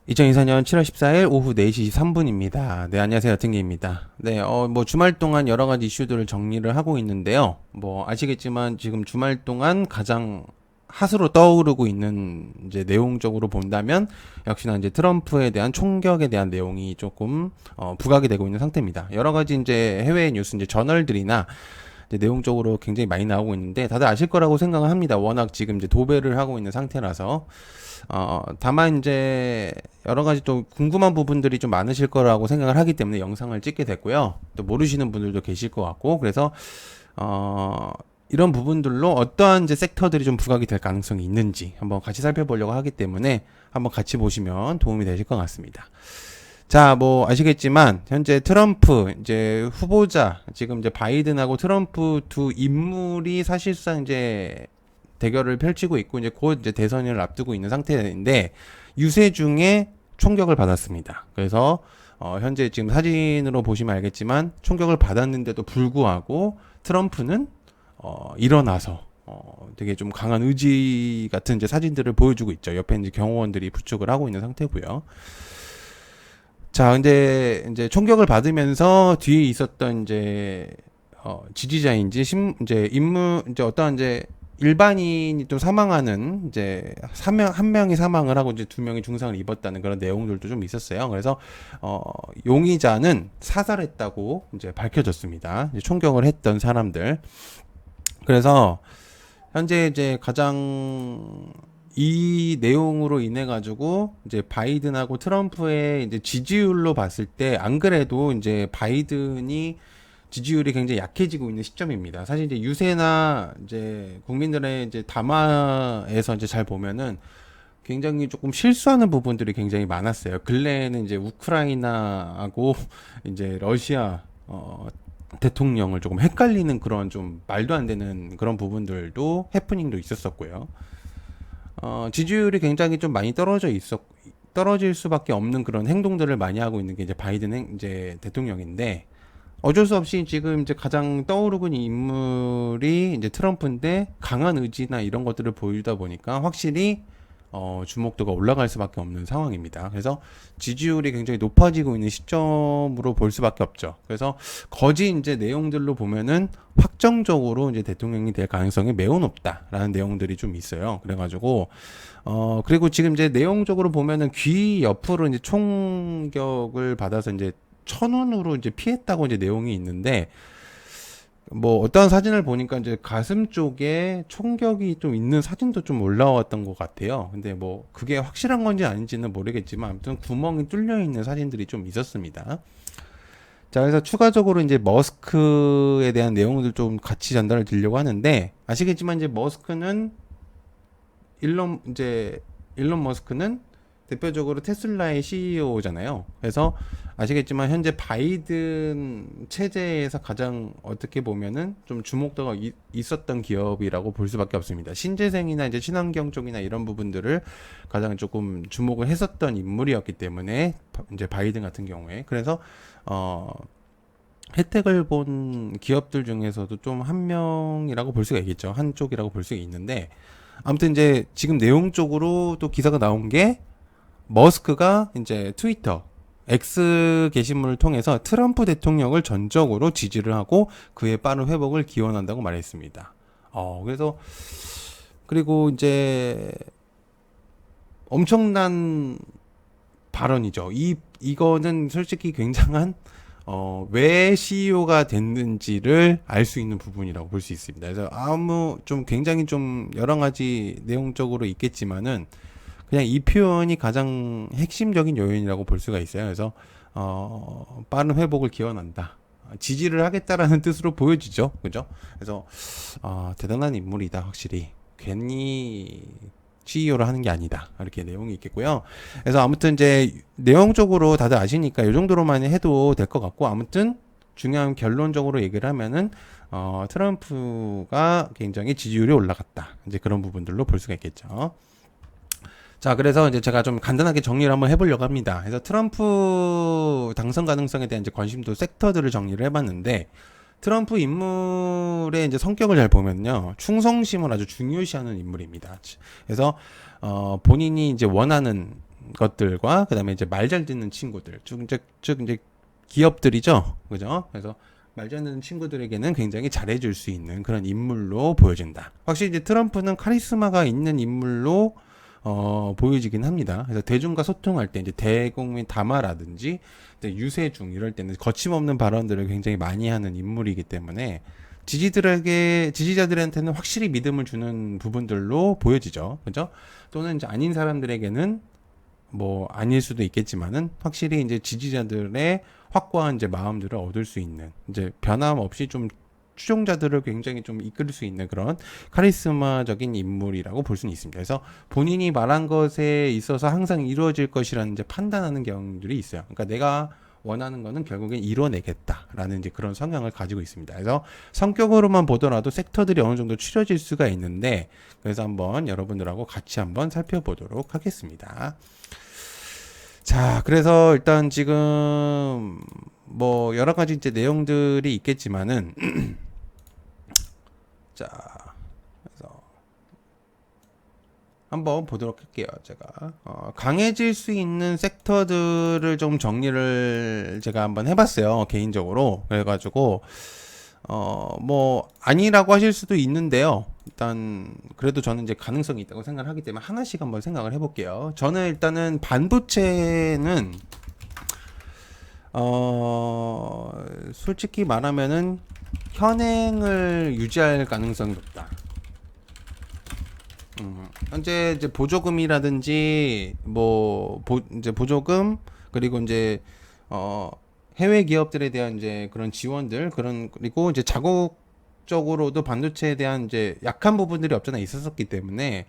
2024년 7월 14일 오후 4시 3분입니다. 네, 안녕하세요. 여튼기입니다. 네, 뭐 주말 동안 여러 가지 이슈들을 정리를 하고 있는데요. 뭐 아시겠지만 지금 주말 동안 가장 핫으로 떠오르고 있는 이제 내용적으로 본다면 역시나 이제 트럼프에 대한 총격에 대한 내용이 조금 부각이 되고 있는 상태입니다. 여러 가지 이제 해외 뉴스 이제 저널들이나 이제 내용적으로 굉장히 많이 나오고 있는데 다들 아실 거라고 생각을 합니다. 워낙 지금 이제 도배를 하고 있는 상태라서 다만 이제 여러 가지 또 궁금한 부분들이 좀 많으실 거라고 생각을 하기 때문에 영상을 찍게 됐고요. 또 모르시는 분들도 계실 것 같고 그래서 이런 부분들로 어떠한 이제 섹터들이 좀 부각이 될 가능성이 있는지 한번 같이 살펴보려고 하기 때문에 한번 같이 보시면 도움이 되실 것 같습니다. 자, 뭐 아시겠지만 현재 트럼프 이제 후보자 지금 이제 바이든하고 트럼프 두 인물이 사실상 이제 대결을 펼치고 있고 이제 곧 이제 대선을 앞두고 있는 상태인데 유세 중에 총격을 받았습니다. 그래서 현재 지금 사진으로 보시면 알겠지만 총격을 받았는데도 불구하고 트럼프는 일어나서 되게 좀 강한 의지 같은 이제 사진들을 보여주고 있죠. 옆에 이제 경호원들이 부축을 하고 있는 상태고요. 자, 근데 이제 총격을 받으면서 뒤에 있었던 이제 지지자인지 이제 인물 이제 어떤 이제 일반인이 또 사망하는 이제 한 명이 사망을 하고 이제 두 명이 중상을 입었다는 그런 내용들도 좀 있었어요. 그래서 용의자는 사살했다고 이제 밝혀졌습니다. 이제 총격을 했던 사람들. 그래서 현재 이제 가장 이 내용으로 인해 가지고 이제 바이든하고 트럼프의 이제 지지율로 봤을 때 안 그래도 이제 바이든이 지지율이 굉장히 약해지고 있는 시점입니다. 사실 이제 유세나 이제 국민들의 이제 담화에서 이제 잘 보면은 굉장히 조금 실수하는 부분들이 굉장히 많았어요. 근래에는 이제 우크라이나하고 이제 러시아 대통령을 조금 헷갈리는 그런 좀 말도 안 되는 그런 부분들도 해프닝도 있었었고요. 지지율이 굉장히 좀 많이 떨어질 수밖에 없는 그런 행동들을 많이 하고 있는 게 이제 이제 대통령인데 어쩔 수 없이 지금 이제 가장 떠오르고 있는 인물이 이제 트럼프인데 강한 의지나 이런 것들을 보이다 보니까 확실히 주목도가 올라갈 수밖에 없는 상황입니다. 그래서 지지율이 굉장히 높아지고 있는 시점으로 볼 수밖에 없죠. 그래서 거지 이제 내용들로 보면은 확정적으로 이제 대통령이 될 가능성이 매우 높다라는 내용들이 좀 있어요. 그래가지고 그리고 지금 이제 내용적으로 보면은 귀 옆으로 이제 총격을 받아서 이제 천운으로 이제 피했다고 이제 내용이 있는데 뭐 어떤 사진을 보니까 이제 가슴 쪽에 총격이 좀 있는 사진도 좀 올라왔던 것 같아요. 근데 뭐 그게 확실한 건지 아닌지는 모르겠지만 아무튼 구멍이 뚫려 있는 사진들이 좀 있었습니다. 자, 그래서 추가적으로 이제 머스크에 대한 내용들 좀 같이 전달을 드리려고 하는데 아시겠지만 이제 일론 머스크는 대표적으로 테슬라의 CEO잖아요. 그래서 아시겠지만 현재 바이든 체제에서 가장 어떻게 보면은 좀 주목도가 있었던 기업이라고 볼 수밖에 없습니다. 신재생이나 이제 친환경 쪽이나 이런 부분들을 가장 조금 주목을 했었던 인물이었기 때문에 이제 바이든 같은 경우에 그래서 혜택을 본 기업들 중에서도 좀 한 명이라고 볼 수가 있겠죠. 한쪽이라고 볼 수가 있는데 아무튼 이제 지금 내용적으로 또 기사가 나온 게 머스크가 이제 트위터 X 게시물을 통해서 트럼프 대통령을 전적으로 지지를 하고 그의 빠른 회복을 기원한다고 말했습니다. 그래서 그리고 이제 엄청난 발언이죠. 이거는 솔직히 굉장한 왜 CEO가 됐는지를 알 수 있는 부분이라고 볼 수 있습니다. 그래서 좀 굉장히 좀 여러 가지 내용적으로 있겠지만은 그냥 이 표현이 가장 핵심적인 요인이라고 볼 수가 있어요. 그래서 빠른 회복을 기원한다. 지지를 하겠다라는 뜻으로 보여지죠. 그죠? 그래서 대단한 인물이다. 확실히 괜히 CEO를 하는 게 아니다. 이렇게 내용이 있겠고요. 그래서 아무튼 이제 내용적으로 다들 아시니까 이 정도로만 해도 될 것 같고 아무튼 중요한 결론적으로 얘기를 하면은 트럼프가 굉장히 지지율이 올라갔다. 이제 그런 부분들로 볼 수가 있겠죠. 자, 그래서 이제 제가 좀 간단하게 정리를 한번 해보려고 합니다. 그래서 트럼프 당선 가능성에 대한 이제 관심도 섹터들을 정리를 해봤는데, 트럼프 인물의 이제 성격을 잘 보면요, 충성심을 아주 중요시하는 인물입니다. 그래서 본인이 이제 원하는 것들과 그다음에 이제 말 잘 듣는 친구들, 즉 이제 기업들이죠, 그죠? 그래서 말 잘 듣는 친구들에게는 굉장히 잘해줄 수 있는 그런 인물로 보여진다. 확실히 이제 트럼프는 카리스마가 있는 인물로 보여지긴 합니다. 그래서 대중과 소통할 때 이제 대국민 담화라든지 유세중 이럴 때는 거침없는 발언들을 굉장히 많이 하는 인물이기 때문에 지지자들한테는 확실히 믿음을 주는 부분들로 보여지죠. 그죠? 또는 이제 아닌 사람들에게는 뭐 아닐 수도 있겠지만은 확실히 이제 지지자들의 확고한 이제 마음들을 얻을 수 있는 이제 변함없이 좀 추종자들을 굉장히 좀 이끌 수 있는 그런 카리스마적인 인물이라고 볼 수는 있습니다. 그래서 본인이 말한 것에 있어서 항상 이루어질 것이라는 이제 판단하는 경우들이 있어요. 그러니까 내가 원하는 거는 결국엔 이뤄내겠다라는 이제 그런 성향을 가지고 있습니다. 그래서 성격으로만 보더라도 섹터들이 어느 정도 추려질 수가 있는데 그래서 한번 여러분들하고 같이 한번 살펴보도록 하겠습니다. 자, 그래서 일단 지금 뭐 여러 가지 이제 내용들이 있겠지만은 자, 그래서 한번 보도록 할게요. 제가 강해질 수 있는 섹터들을 좀 정리를 제가 한번 해봤어요. 개인적으로 그래가지고 뭐 아니라고 하실 수도 있는데요. 일단 그래도 저는 이제 가능성이 있다고 생각을 하기 때문에 하나씩 한번 생각을 해볼게요. 저는 일단은 반도체는 솔직히 말하면은 현행을 유지할 가능성이 높다. 현재 이제 보조금이라든지 뭐 이제 보조금 그리고 이제 해외 기업들에 대한 이제 그런 지원들 그리고 이제 자국적으로도 반도체에 대한 이제 약한 부분들이 없잖아 있었었기 때문에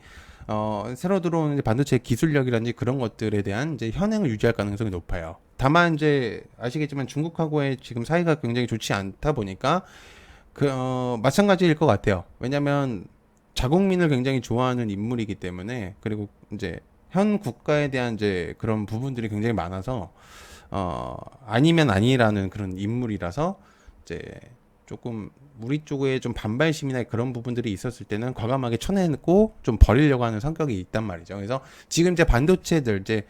새로 들어오는 반도체 기술력이라든지 그런 것들에 대한 이제 현행을 유지할 가능성이 높아요. 다만 이제 아시겠지만 중국하고의 지금 사이가 굉장히 좋지 않다 보니까 마찬가지일 것 같아요. 왜냐면 자국민을 굉장히 좋아하는 인물이기 때문에 그리고 이제 현 국가에 대한 이제 그런 부분들이 굉장히 많아서 아니면 아니라는 그런 인물이라서 이제 조금 우리 쪽에 좀 반발심이나 그런 부분들이 있었을 때는 과감하게 쳐내고 좀 버리려고 하는 성격이 있단 말이죠. 그래서 지금 이제 반도체들 이제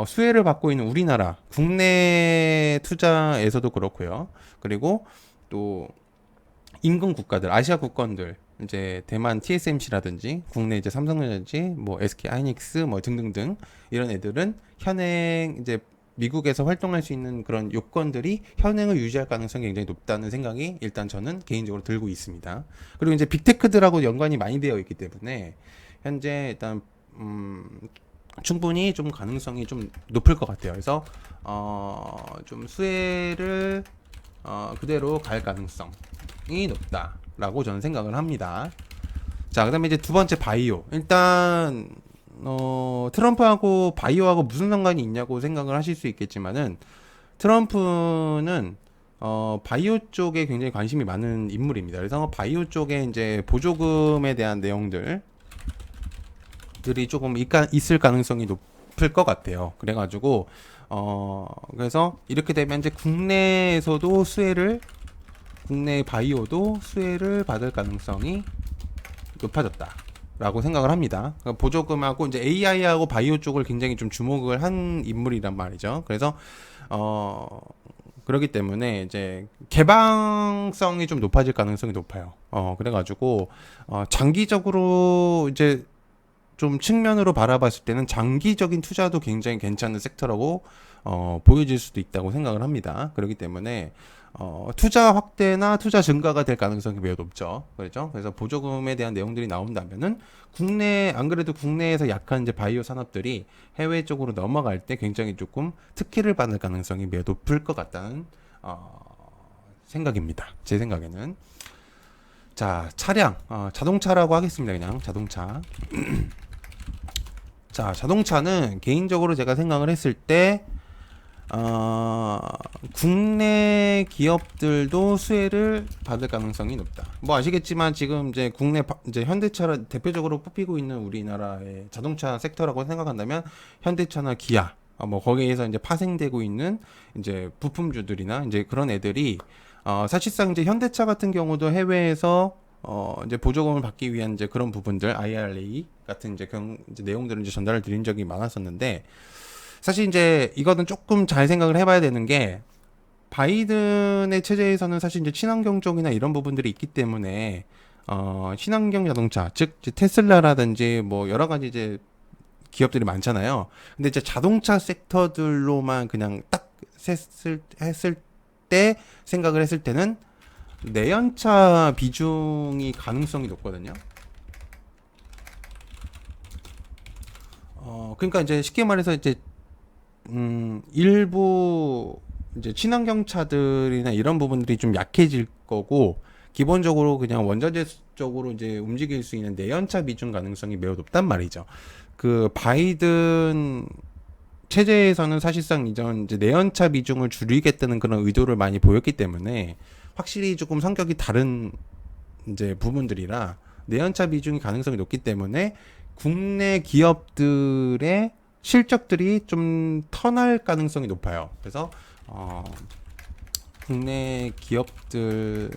수혜를 받고 있는 우리나라 국내 투자에서도 그렇고요. 그리고 또 인근 국가들, 아시아 국가들 이제 대만 TSMC라든지 국내 이제 삼성전자든지 뭐 SK 하이닉스 뭐 등등등 이런 애들은 현행 이제 미국에서 활동할 수 있는 그런 요건들이 현행을 유지할 가능성이 굉장히 높다는 생각이 일단 저는 개인적으로 들고 있습니다. 그리고 이제 빅테크들하고 연관이 많이 되어 있기 때문에 현재 일단 충분히 좀 가능성이 좀 높을 것 같아요. 그래서 좀 수혜를 그대로 갈 가능성이 높다라고 저는 생각을 합니다. 자, 그다음에 이제 두 번째 바이오. 일단 트럼프하고 바이오하고 무슨 상관이 있냐고 생각을 하실 수 있겠지만은 트럼프는 바이오 쪽에 굉장히 관심이 많은 인물입니다. 그래서 바이오 쪽에 이제 보조금에 대한 내용들이 조금 있을 가능성이 높을 것 같아요. 그래가지고 그래서 이렇게 되면 이제 국내 바이오도 수혜를 받을 가능성이 높아졌다라고 생각을 합니다. 그러니까 보조금하고 이제 AI하고 바이오 쪽을 굉장히 좀 주목을 한 인물이란 말이죠. 그래서 그렇기 때문에 이제 개방성이 좀 높아질 가능성이 높아요. 그래가지고 장기적으로 이제 좀 측면으로 바라봤을 때는 장기적인 투자도 굉장히 괜찮은 섹터라고 보여질 수도 있다고 생각을 합니다. 그렇기 때문에 투자 확대나 투자 증가가 될 가능성이 매우 높죠. 그렇죠? 그래서 보조금에 대한 내용들이 나온다면은 안 그래도 국내에서 약한 이제 바이오 산업들이 해외 쪽으로 넘어갈 때 굉장히 조금 특혜를 받을 가능성이 매우 높을 것 같다는 생각입니다. 제 생각에는. 자, 차량, 자동차라고 하겠습니다. 그냥 자동차. 자, 자동차는 개인적으로 제가 생각을 했을 때 국내 기업들도 수혜를 받을 가능성이 높다. 뭐 아시겠지만 지금 이제 이제 현대차를 대표적으로 뽑히고 있는 우리나라의 자동차 섹터라고 생각한다면 현대차나 기아, 뭐 거기에서 이제 파생되고 있는 이제 부품주들이나 이제 그런 애들이 사실상 이제 현대차 같은 경우도 해외에서 이제 보조금을 받기 위한 이제 그런 부분들 IRA 같은 이제 내용들을 이제 전달을 드린 적이 많았었는데 사실 이제 이거는 조금 잘 생각을 해봐야 되는 게 바이든의 체제에서는 사실 이제 친환경 쪽이나 이런 부분들이 있기 때문에 친환경 자동차, 즉 이제 테슬라라든지 뭐 여러 가지 이제 기업들이 많잖아요. 근데 이제 자동차 섹터들로만 그냥 딱 했을 때 생각을 했을 때는 내연차 비중이 가능성이 높거든요. 그러니까 이제 쉽게 말해서 이제 일부 이제 친환경 차들이나 이런 부분들이 좀 약해질 거고 기본적으로 그냥 원자재 쪽으로 이제 움직일 수 있는 내연차 비중 가능성이 매우 높단 말이죠. 그 바이든 체제에서는 사실상 이전 이제 내연차 비중을 줄이겠다는 그런 의도를 많이 보였기 때문에 확실히 조금 성격이 다른 이제 부분들이라 내연차 비중이 가능성이 높기 때문에 국내 기업들의 실적들이 좀 턴할 가능성이 높아요. 그래서 국내 기업들이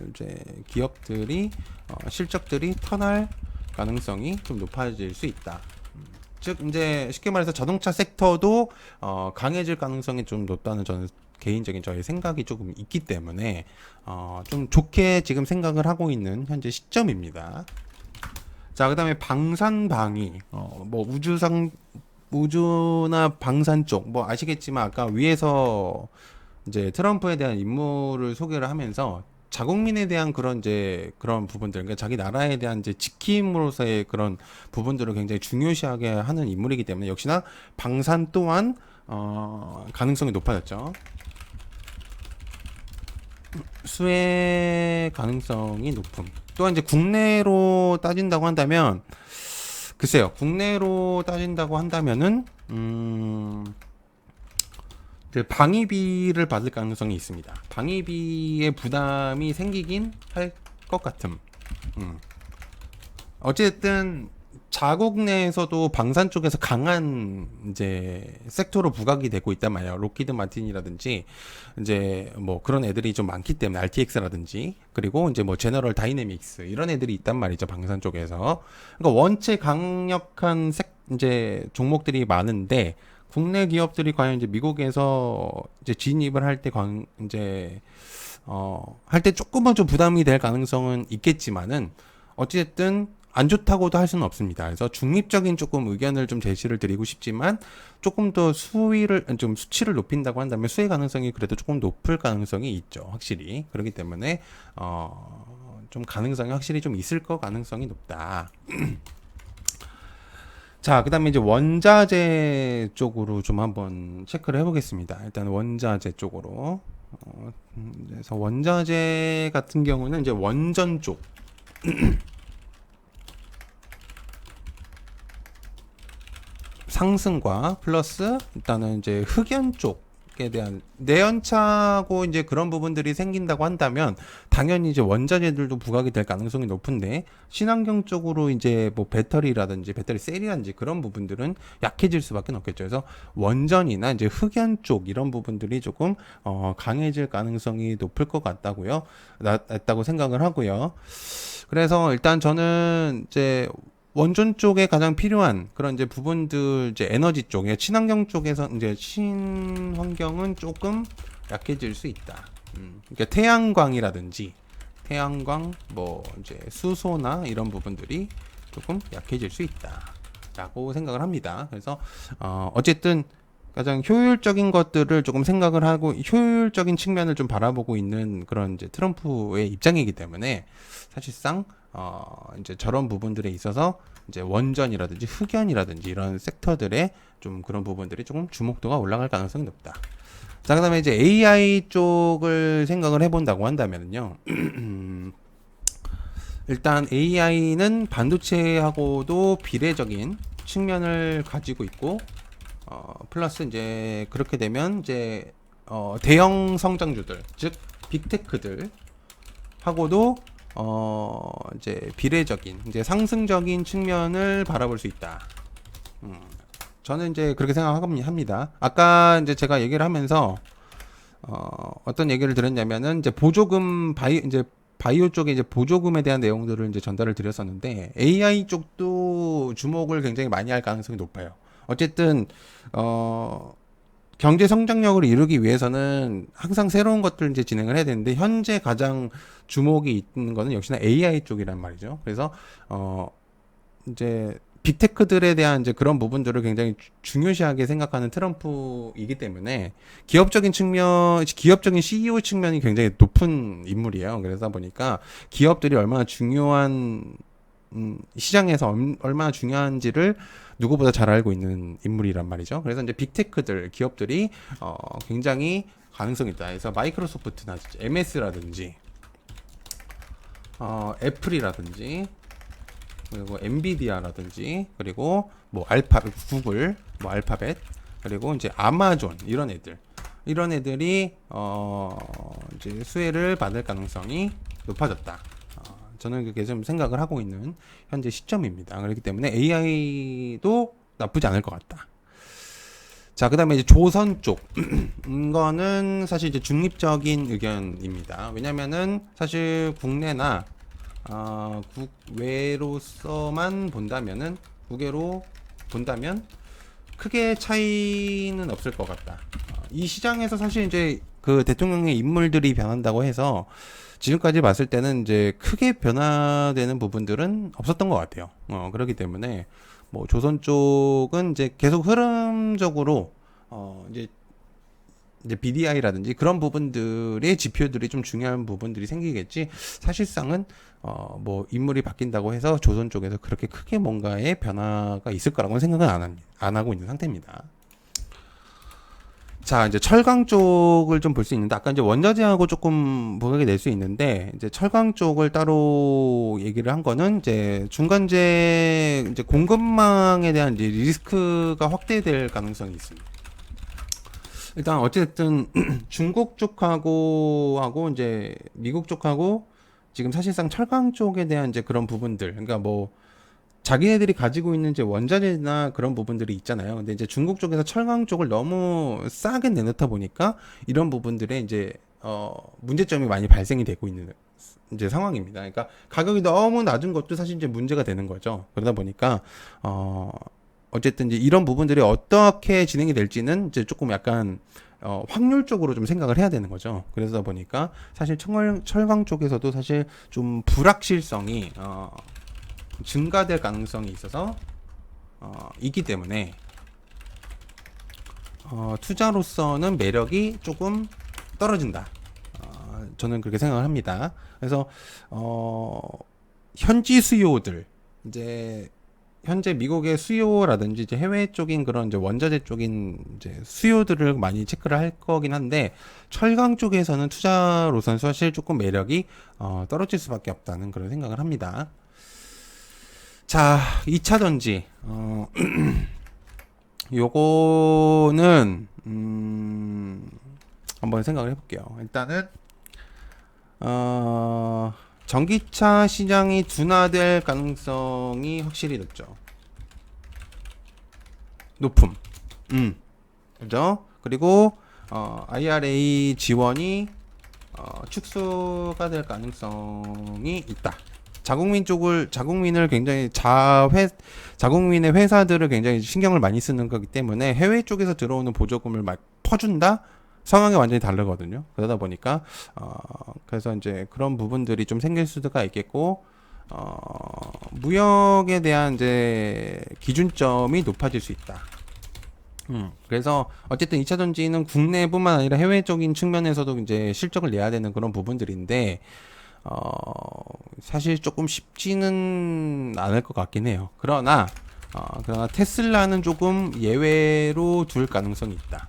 실적들이 턴할 가능성이 좀 높아질 수 있다. 즉 이제 쉽게 말해서 자동차 섹터도 강해질 가능성이 좀 높다는 저는 개인적인 저의 생각이 조금 있기 때문에 좀 좋게 지금 생각을 하고 있는 현재 시점입니다. 자, 그다음에 방산방위, 뭐 우주나 방산 쪽, 뭐 아시겠지만 아까 위에서 이제 트럼프에 대한 임무를 소개를 하면서 자국민에 대한 그런 이제 그런 부분들, 그러니까 자기 나라에 대한 이제 지킴으로서의 그런 부분들을 굉장히 중요시하게 하는 인물이기 때문에 역시나 방산 또한 가능성이 높아졌죠. 수혜 가능성이 높음. 또한 이제 국내로 따진다고 한다면 글쎄요. 국내로 따진다고 한다면은 그 방위비를 받을 가능성이 있습니다. 방위비의 부담이 생기긴 할 것 같음. 어쨌든 자국 내에서도 방산 쪽에서 강한 이제 섹터로 부각이 되고 있단 말이에요. 록히드 마틴이라든지 이제 뭐 그런 애들이 좀 많기 때문에 RTX라든지 그리고 이제 뭐 제너럴 다이내믹스 이런 애들이 있단 말이죠. 방산 쪽에서. 그러니까 원체 강력한 이제 종목들이 많은데 국내 기업들이 과연 이제 미국에서 이제 진입을 할 때 이제 할 때 조금은 좀 부담이 될 가능성은 있겠지만은 어찌됐든 안 좋다고도 할 수는 없습니다. 그래서 중립적인 조금 의견을 좀 제시를 드리고 싶지만 조금 더 좀 수치를 높인다고 한다면 수혜 가능성이 그래도 조금 높을 가능성이 있죠. 확실히. 그렇기 때문에 좀 가능성이 확실히 좀 있을 거 가능성이 높다. 자, 그 다음에 이제 원자재 쪽으로 좀 한번 체크를 해보겠습니다. 일단 원자재 쪽으로. 그래서 원자재 같은 경우는 이제 원전 쪽. 상승과 플러스 일단은 이제 흑연 쪽에 대한 내연차고 이제 그런 부분들이 생긴다고 한다면 당연히 이제 원자재들도 부각이 될 가능성이 높은데 친환경 쪽으로 이제 뭐 배터리라든지 배터리 셀이라든지 그런 부분들은 약해질 수밖에 없겠죠. 그래서 원전이나 이제 흑연 쪽 이런 부분들이 조금 강해질 가능성이 높을 것 같다고 생각을 하고요. 그래서 일단 저는 이제 원전 쪽에 가장 필요한 그런 이제 부분들 이제 에너지 쪽에 친환경 쪽에서 이제 친환경은 조금 약해질 수 있다. 그러니까 태양광 뭐 이제 수소나 이런 부분들이 조금 약해질 수 있다라고 생각을 합니다. 그래서 어쨌든 가장 효율적인 것들을 조금 생각을 하고 효율적인 측면을 좀 바라보고 있는 그런 이제 트럼프의 입장이기 때문에 사실상 이제 저런 부분들에 있어서 이제 원전이라든지 흑연이라든지 이런 섹터들의 좀 그런 부분들이 조금 주목도가 올라갈 가능성이 높다. 자, 그다음에 이제 AI 쪽을 생각을 해본다고 한다면요. 일단 AI는 반도체하고도 비례적인 측면을 가지고 있고 플러스 이제 그렇게 되면 이제 대형 성장주들 즉 빅테크들 하고도 이제 비례적인 이제 상승적인 측면을 바라볼 수 있다. 저는 이제 그렇게 생각합니다. 아까 이제 제가 얘기를 하면서 어떤 얘기를 드렸냐면은 이제 바이오 쪽에 이제 보조금에 대한 내용들을 이제 전달을 드렸었는데 AI 쪽도 주목을 굉장히 많이 할 가능성이 높아요. 어쨌든 경제 성장력을 이루기 위해서는 항상 새로운 것들을 이제 진행을 해야 되는데, 현재 가장 주목이 있는 거는 역시나 AI 쪽이란 말이죠. 그래서 이제 빅테크들에 대한 이제 그런 부분들을 굉장히 중요시하게 생각하는 트럼프이기 때문에 기업적인 CEO 측면이 굉장히 높은 인물이에요. 그러다 보니까 기업들이 얼마나 중요한 시장에서 얼마나 중요한지를 누구보다 잘 알고 있는 인물이란 말이죠. 그래서 이제 빅테크들 기업들이 굉장히 가능성이 있다. 그래서 마이크로소프트나 MS라든지 애플이라든지 그리고 엔비디아라든지 그리고 뭐 구글, 뭐 알파벳, 그리고 이제 아마존 이런 애들이 이제 수혜를 받을 가능성이 높아졌다. 저는 그렇게 좀 생각을 하고 있는 현재 시점입니다. 그렇기 때문에 AI도 나쁘지 않을 것 같다. 자, 그다음에 이제 조선 쪽 이거는 사실 이제 중립적인 의견입니다. 왜냐면은 사실 국내나 국외로서만 본다면은 국외로 본다면 크게 차이는 없을 것 같다. 이 시장에서 사실 이제 그 대통령의 인물들이 변한다고 해서 지금까지 봤을 때는 이제 크게 변화되는 부분들은 없었던 것 같아요. 그렇기 때문에 뭐 조선 쪽은 이제 계속 흐름적으로 이제 BDI라든지 그런 부분들의 지표들이 좀 중요한 부분들이 생기겠지. 사실상은 뭐 인물이 바뀐다고 해서 조선 쪽에서 그렇게 크게 뭔가의 변화가 있을 거라고는 생각은 안 하고 있는 상태입니다. 자, 이제 철강 쪽을 좀 볼 수 있는데, 아까 이제 원자재하고 조금 부각이 낼 수 있는데, 이제 철강 쪽을 따로 얘기를 한 거는, 이제 중간재, 이제 공급망에 대한 이제 리스크가 확대될 가능성이 있습니다. 일단, 어쨌든, 중국 쪽하고, 이제 미국 쪽하고, 지금 사실상 철강 쪽에 대한 이제 그런 부분들, 그러니까 뭐, 자기네들이 가지고 있는 이제 원자재나 그런 부분들이 있잖아요. 근데 이제 중국 쪽에서 철강 쪽을 너무 싸게 내놓다 보니까 이런 부분들에 이제 문제점이 많이 발생이 되고 있는 이제 상황입니다. 그러니까 가격이 너무 낮은 것도 사실 이제 문제가 되는 거죠. 그러다 보니까 어쨌든 이제 이런 부분들이 어떻게 진행이 될지는 이제 조금 약간 확률적으로 좀 생각을 해야 되는 거죠. 그러다 보니까 사실 철강 쪽에서도 사실 좀 불확실성이 증가될 가능성이 있어서 있기 때문에 투자로서는 매력이 조금 떨어진다. 저는 그렇게 생각을 합니다. 그래서 현지 수요들 이제 현재 미국의 수요라든지 이제 해외 쪽인 그런 이제 원자재 쪽인 이제 수요들을 많이 체크를 할 거긴 한데 철강 쪽에서는 투자로서는 사실 조금 매력이 떨어질 수밖에 없다는 그런 생각을 합니다. 자, 2차 전지. 요거는, 한번 생각을 해볼게요. 일단은, 전기차 시장이 둔화될 가능성이 확실히 높죠. 높음. 그죠? 그리고, IRA 지원이, 축소가 될 가능성이 있다. 자국민을 굉장히 자국민의 회사들을 굉장히 신경을 많이 쓰는 거기 때문에 해외 쪽에서 들어오는 보조금을 막 퍼준다? 상황이 완전히 다르거든요. 그러다 보니까, 그래서 이제 그런 부분들이 좀 생길 수가 있겠고, 무역에 대한 이제 기준점이 높아질 수 있다. 그래서 어쨌든 2차 전지는 국내뿐만 아니라 해외적인 측면에서도 이제 실적을 내야 되는 그런 부분들인데, 사실 조금 쉽지는 않을 것 같긴 해요. 그러나 테슬라는 조금 예외로 둘 가능성이 있다.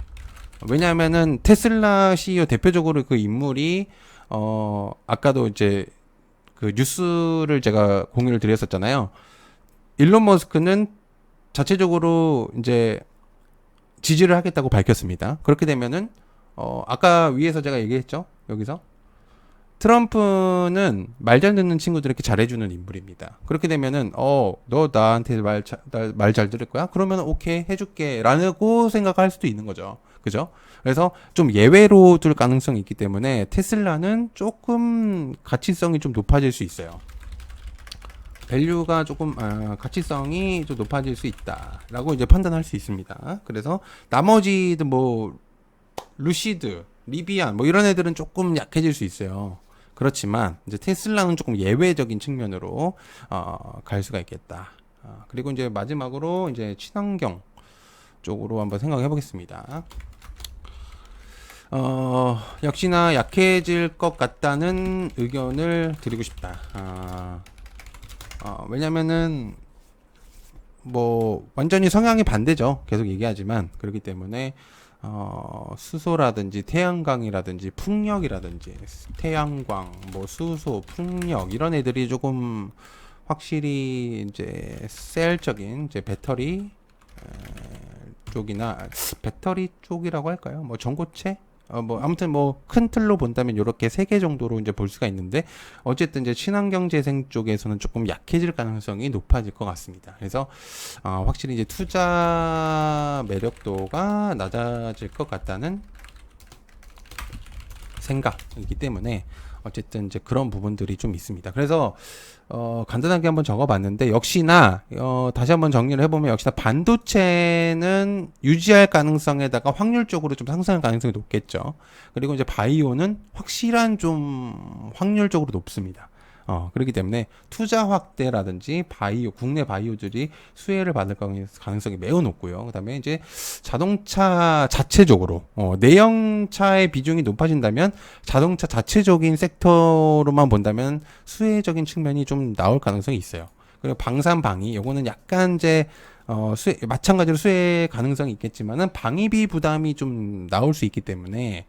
왜냐하면은 테슬라 CEO 대표적으로 그 인물이 아까도 이제 그 뉴스를 제가 공유를 드렸었잖아요. 일론 머스크는 자체적으로 이제 지지를 하겠다고 밝혔습니다. 그렇게 되면은 아까 위에서 제가 얘기했죠. 여기서 트럼프는 말 잘 듣는 친구들에게 잘해주는 인물입니다. 그렇게 되면은, 너 나한테 말 잘 들을 거야? 그러면 오케이, 해줄게. 라고 생각할 수도 있는 거죠. 그죠? 그래서 좀 예외로 둘 가능성이 있기 때문에 테슬라는 조금 가치성이 좀 높아질 수 있어요. 밸류가 조금 가치성이 좀 높아질 수 있다라고 이제 판단할 수 있습니다. 그래서 나머지도 뭐 루시드, 리비안 뭐 이런 애들은 조금 약해질 수 있어요. 그렇지만 이제 테슬라는 조금 예외적인 측면으로 갈 수가 있겠다. 그리고 이제 마지막으로 이제 친환경 쪽으로 한번 생각해 보겠습니다. 역시나 약해질 것 같다는 의견을 드리고 싶다. 왜냐면은 뭐 완전히 성향이 반대죠. 계속 얘기하지만 그렇기 때문에 수소라든지 태양광이라든지 풍력이라든지 태양광, 뭐 수소, 풍력 이런 애들이 조금 확실히 이제 셀적인 이제 배터리 쪽이나 배터리 쪽이라고 할까요? 뭐 전고체? 뭐 아무튼 뭐 큰 틀로 본다면 이렇게 세 개 정도로 이제 볼 수가 있는데 어쨌든 이제 친환경 재생 쪽에서는 조금 약해질 가능성이 높아질 것 같습니다. 그래서 확실히 이제 투자 매력도가 낮아질 것 같다는 생각이기 때문에 어쨌든 이제 그런 부분들이 좀 있습니다. 그래서 간단하게 한번 적어봤는데 역시나 다시 한번 정리를 해보면 역시나 반도체는 유지할 가능성에다가 확률적으로 좀 상승할 가능성이 높겠죠. 그리고 이제 바이오는 확실한 좀 확률적으로 높습니다. 그렇기 때문에 투자 확대라든지 바이오, 국내 바이오들이 수혜를 받을 가능성이 매우 높고요. 그 다음에 이제 자동차 자체적으로, 내연차의 비중이 높아진다면 자동차 자체적인 섹터로만 본다면 수혜적인 측면이 좀 나올 가능성이 있어요. 그리고 방산 방위, 요거는 약간 이제 마찬가지로 수혜 가능성이 있겠지만은 방위비 부담이 좀 나올 수 있기 때문에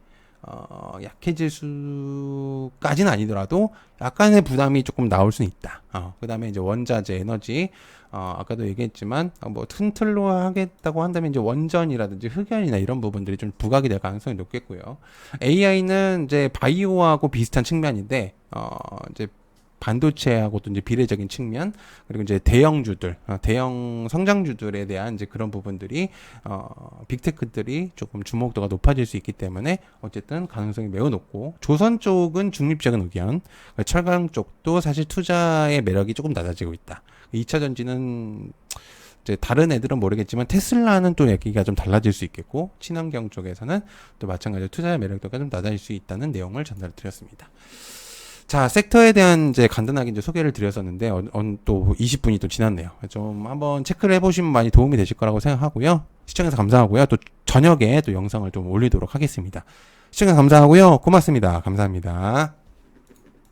약해질 수까지는 아니더라도 약간의 부담이 조금 나올 수는 있다. 그 다음에 이제 원자재, 에너지, 아까도 얘기했지만, 뭐, 큰 틀로 하겠다고 한다면 이제 원전이라든지 흑연이나 이런 부분들이 좀 부각이 될 가능성이 높겠고요. AI는 이제 바이오하고 비슷한 측면인데, 이제 반도체하고도 이제 비례적인 측면, 그리고 이제 대형주들, 대형 성장주들에 대한 이제 그런 부분들이, 빅테크들이 조금 주목도가 높아질 수 있기 때문에 어쨌든 가능성이 매우 높고, 조선 쪽은 중립적인 의견, 철강 쪽도 사실 투자의 매력이 조금 낮아지고 있다. 2차 전지는 이제 다른 애들은 모르겠지만 테슬라는 또 얘기가 좀 달라질 수 있겠고, 친환경 쪽에서는 또 마찬가지로 투자의 매력도가 좀 낮아질 수 있다는 내용을 전달 드렸습니다. 자, 섹터에 대한 이제 간단하게 이제 소개를 드렸었는데, 또 20분이 또 지났네요. 좀 한번 체크를 해보시면 많이 도움이 되실 거라고 생각하고요. 시청해서 감사하고요. 또 저녁에 또 영상을 좀 올리도록 하겠습니다. 시청해서 감사하고요. 고맙습니다. 감사합니다.